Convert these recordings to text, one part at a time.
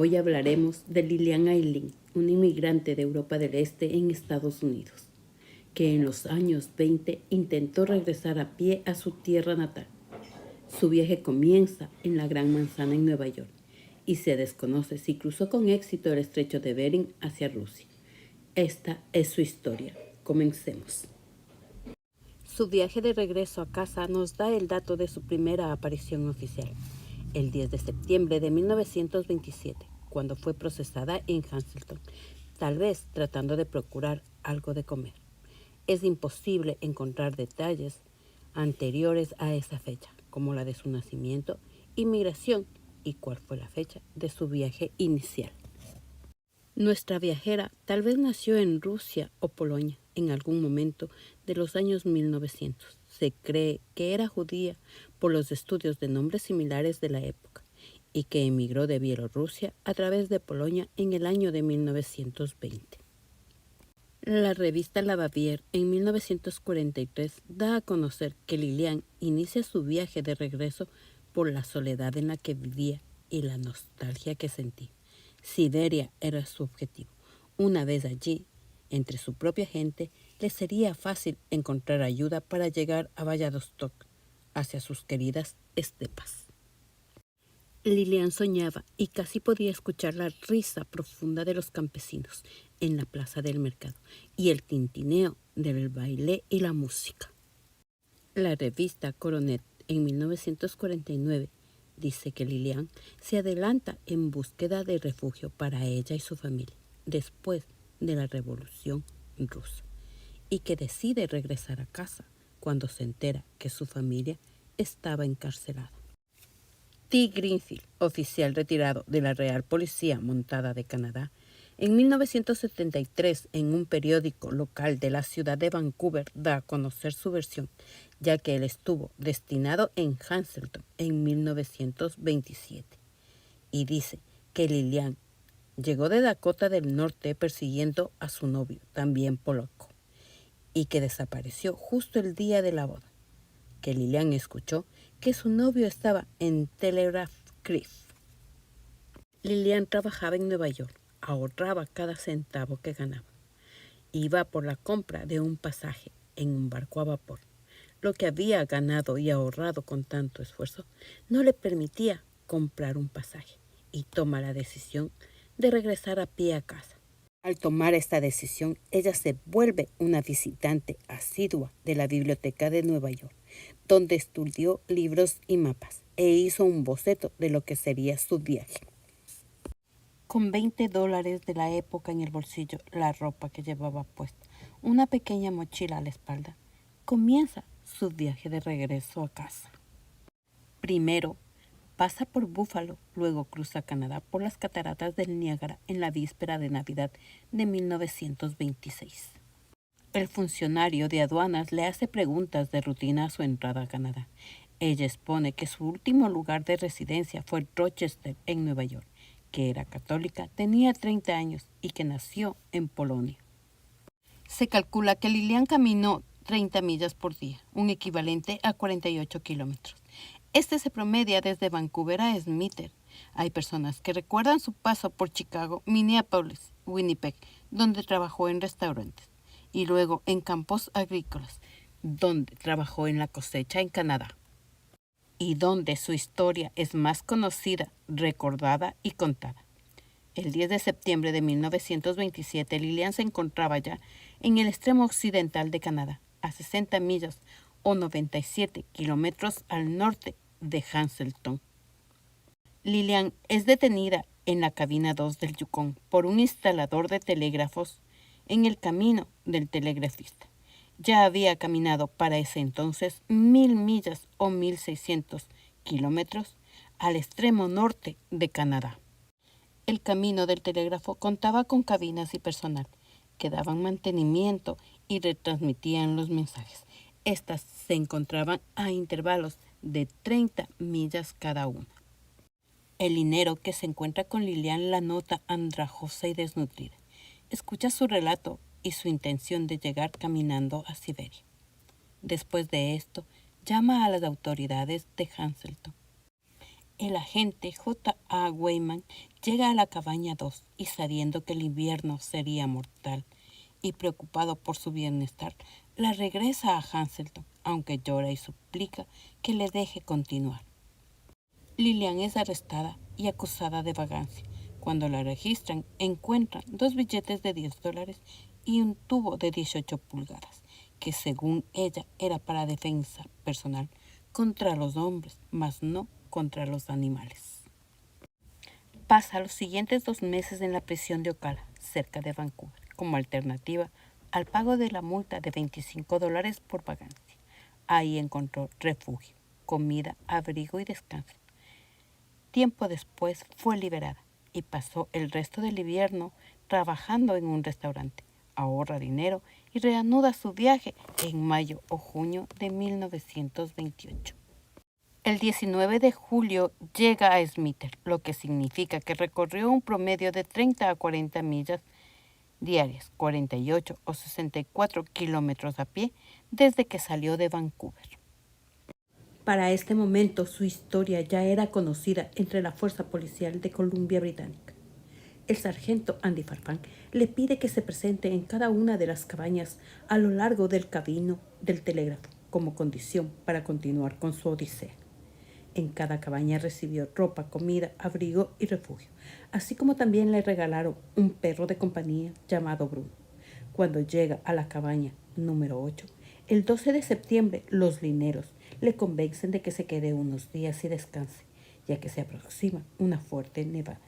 Hoy hablaremos de Lilian Ayling, una inmigrante de Europa del Este en Estados Unidos, que en los años 20 intentó regresar a pie a su tierra natal. Su viaje comienza en la Gran Manzana en Nueva York y se desconoce si cruzó con éxito el estrecho de Bering hacia Rusia. Esta es su historia. Comencemos. Su viaje de regreso a casa nos da el dato de su primera aparición oficial, el 10 de septiembre de 1927, cuando fue procesada en Hazleton, tal vez tratando de procurar algo de comer. Es imposible encontrar detalles anteriores a esa fecha, como la de su nacimiento, inmigración y cuál fue la fecha de su viaje inicial. Nuestra viajera tal vez nació en Rusia o Polonia en algún momento de los años 1900. Se cree que era judía por los estudios de nombres similares de la época y que emigró de Bielorrusia a través de Polonia en el año de 1920. La revista La Baviera en 1943 da a conocer que Lilian inicia su viaje de regreso por la soledad en la que vivía y la nostalgia que sentía. Siberia era su objetivo. Una vez allí, entre su propia gente, le sería fácil encontrar ayuda para llegar a Vladivostok, hacia sus queridas estepas. Lilian soñaba y casi podía escuchar la risa profunda de los campesinos en la plaza del mercado y el tintineo del baile y la música. La revista Coronet en 1949 dice que Lilian se adelanta en búsqueda de refugio para ella y su familia después de la Revolución Rusa y que decide regresar a casa cuando se entera que su familia estaba encarcelada. T. Greenfield, oficial retirado de la Real Policía Montada de Canadá, en 1973 en un periódico local de la ciudad de Vancouver da a conocer su versión, ya que él estuvo destinado en Hazleton en 1927, y dice que Lilian llegó de Dakota del Norte persiguiendo a su novio, también polaco, y que desapareció justo el día de la boda, que Lilian escuchó que su novio estaba en Telegraph Cliff. Lilian trabajaba en Nueva York, ahorraba cada centavo que ganaba. Iba por la compra de un pasaje en un barco a vapor. Lo que había ganado y ahorrado con tanto esfuerzo no le permitía comprar un pasaje y toma la decisión de regresar a pie a casa. Al tomar esta decisión, ella se vuelve una visitante asidua de la Biblioteca de Nueva York, donde estudió libros y mapas e hizo un boceto de lo que sería su viaje. Con $20 de la época en el bolsillo, la ropa que llevaba puesta, una pequeña mochila a la espalda, comienza su viaje de regreso a casa. Primero, pasa por Buffalo, luego cruza Canadá por las cataratas del Niágara en la víspera de Navidad de 1926. El funcionario de aduanas le hace preguntas de rutina a su entrada a Canadá. Ella expone que su último lugar de residencia fue Rochester, en Nueva York, que era católica, tenía 30 años y que nació en Polonia. Se calcula que Lilian caminó 30 millas por día, un equivalente a 48 kilómetros. Este se promedia desde Vancouver a Smithers. Hay personas que recuerdan su paso por Chicago, Minneapolis, Winnipeg, donde trabajó en restaurantes, y luego en campos agrícolas, donde trabajó en la cosecha en Canadá, y donde su historia es más conocida, recordada y contada. El 10 de septiembre de 1927, Lilian se encontraba ya en el extremo occidental de Canadá, a 60 millas o 97 kilómetros al norte de Hazleton. Lilian es detenida en la cabina 2 del Yukon por un instalador de telégrafos en el camino del telegrafista. Ya había caminado para ese entonces 1000 millas o 1600 kilómetros al extremo norte de Canadá. El camino del telégrafo contaba con cabinas y personal que daban mantenimiento y retransmitían los mensajes. Estas se encontraban a intervalos de 30 millas cada una. El linero que se encuentra con Lilian la nota andrajosa y desnutrida. Escucha su relato y su intención de llegar caminando a Siberia. Después de esto, llama a las autoridades de Hazleton. El agente J.A. Weyman llega a la cabaña 2 y sabiendo que el invierno sería mortal y preocupado por su bienestar, la regresa a Hazleton, aunque llora y suplica que le deje continuar. Lillian es arrestada y acusada de vagancia. Cuando la registran, encuentran 2 billetes de $10 y un tubo de 18 pulgadas, que según ella era para defensa personal contra los hombres, mas no contra los animales. Pasa los siguientes 2 meses en la prisión de Ocala, cerca de Vancouver, como alternativa al pago de la multa de $25 por vagancia. Ahí encontró refugio, comida, abrigo y descanso. Tiempo después fue liberada y pasó el resto del invierno trabajando en un restaurante. Ahorra dinero y reanuda su viaje en mayo o junio de 1928. El 19 de julio llega a Smithers, lo que significa que recorrió un promedio de 30 a 40 millas diarias, 48 o 64 kilómetros a pie, desde que salió de Vancouver. Para este momento, su historia ya era conocida entre la Fuerza Policial de Columbia Británica. El sargento Andy Farfán le pide que se presente en cada una de las cabañas a lo largo del camino del telégrafo como condición para continuar con su odisea. En cada cabaña recibió ropa, comida, abrigo y refugio, así como también le regalaron un perro de compañía llamado Bruno. Cuando llega a la cabaña número 8, el 12 de septiembre, los lineros le convencen de que se quede unos días y descanse, ya que se aproxima una fuerte nevada.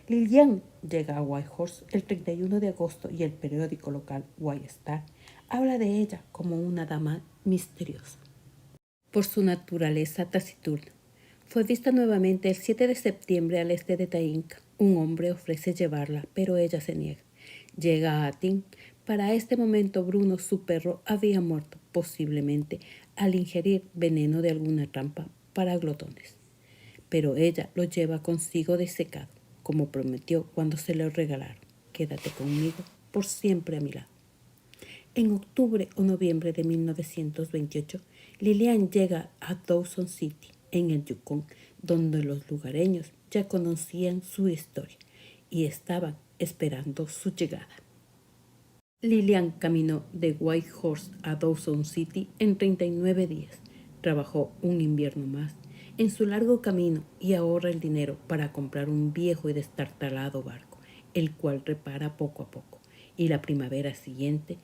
Lillian llega a Whitehorse el 31 de agosto y el periódico local White Star habla de ella como una dama misteriosa. Por su naturaleza taciturna, fue vista nuevamente el 7 de septiembre al este de Tainca. Un hombre ofrece llevarla, pero ella se niega. Llega a Atin. Para este momento, Bruno, su perro, había muerto, posiblemente al ingerir veneno de alguna trampa para glotones. Pero ella lo lleva consigo desecado, como prometió cuando se lo regalaron. Quédate conmigo por siempre a mi lado. En octubre o noviembre de 1928, Lillian llega a Dawson City, en el Yukon, donde los lugareños ya conocían su historia y estaban esperando su llegada. Lillian caminó de Whitehorse a Dawson City en 39 días. Trabajó un invierno más en su largo camino y ahorra el dinero para comprar un viejo y destartalado barco, el cual repara poco a poco, y la primavera siguiente,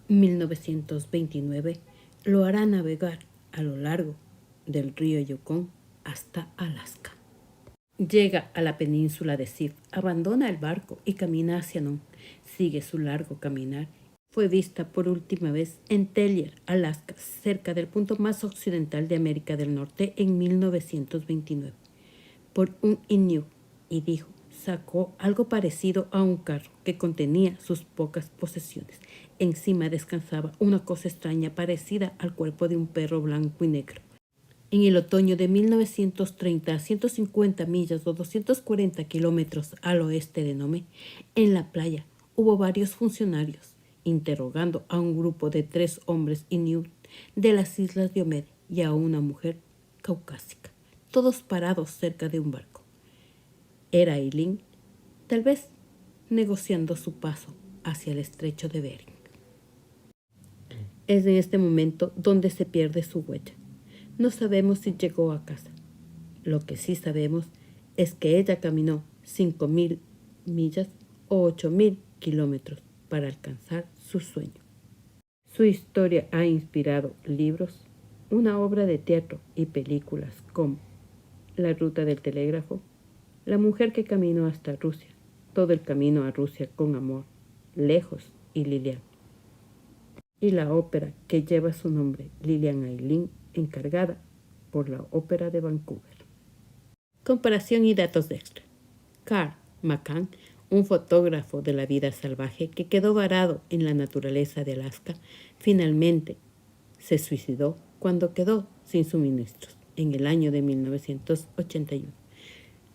1929, lo hará navegar a lo largo del río Yukon hasta Alaska. Llega a la península de Sif, abandona el barco y camina hacia Nome. Sigue su largo caminar. Fue vista por última vez en Tellier, Alaska, cerca del punto más occidental de América del Norte en 1929, por un Inuit, y dijo, sacó algo parecido a un carro que contenía sus pocas posesiones. Encima descansaba una cosa extraña parecida al cuerpo de un perro blanco y negro. En el otoño de 1930, a 150 millas o 240 kilómetros al oeste de Nome, en la playa, hubo varios funcionarios interrogando a un grupo de 3 hombres inuit de las islas Diomede y a una mujer caucásica, todos parados cerca de un barco. Era Eileen, tal vez negociando su paso hacia el estrecho de Bering. Es en este momento donde se pierde su huella. No sabemos si llegó a casa. Lo que sí sabemos es que ella caminó 5.000 millas o 8.000 kilómetros para alcanzar su sueño. Su historia ha inspirado libros, una obra de teatro y películas como La ruta del telégrafo, La mujer que caminó hasta Rusia, Todo el camino a Rusia con amor, Lejos y Lillian. Y la ópera que lleva su nombre, Lillian Eileen, encargada por la Ópera de Vancouver. Comparación y datos extra. Carl McCann, un fotógrafo de la vida salvaje que quedó varado en la naturaleza de Alaska, finalmente se suicidó cuando quedó sin suministros en el año de 1981.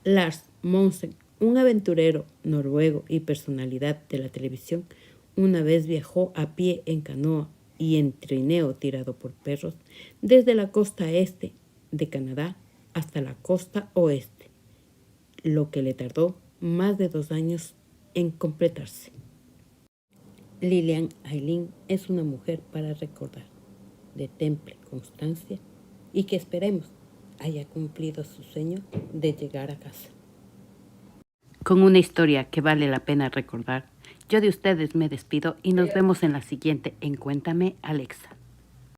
Lars Monsen, un aventurero noruego y personalidad de la televisión, una vez viajó a pie en canoa y en trineo tirado por perros desde la costa este de Canadá hasta la costa oeste, lo que le tardó más de 2 años en completarse. Lilian Ayllin es una mujer para recordar, de temple, constancia y que esperemos haya cumplido su sueño de llegar a casa. Con una historia que vale la pena recordar, yo de ustedes me despido y nos vemos en la siguiente en Cuéntame, Alexa.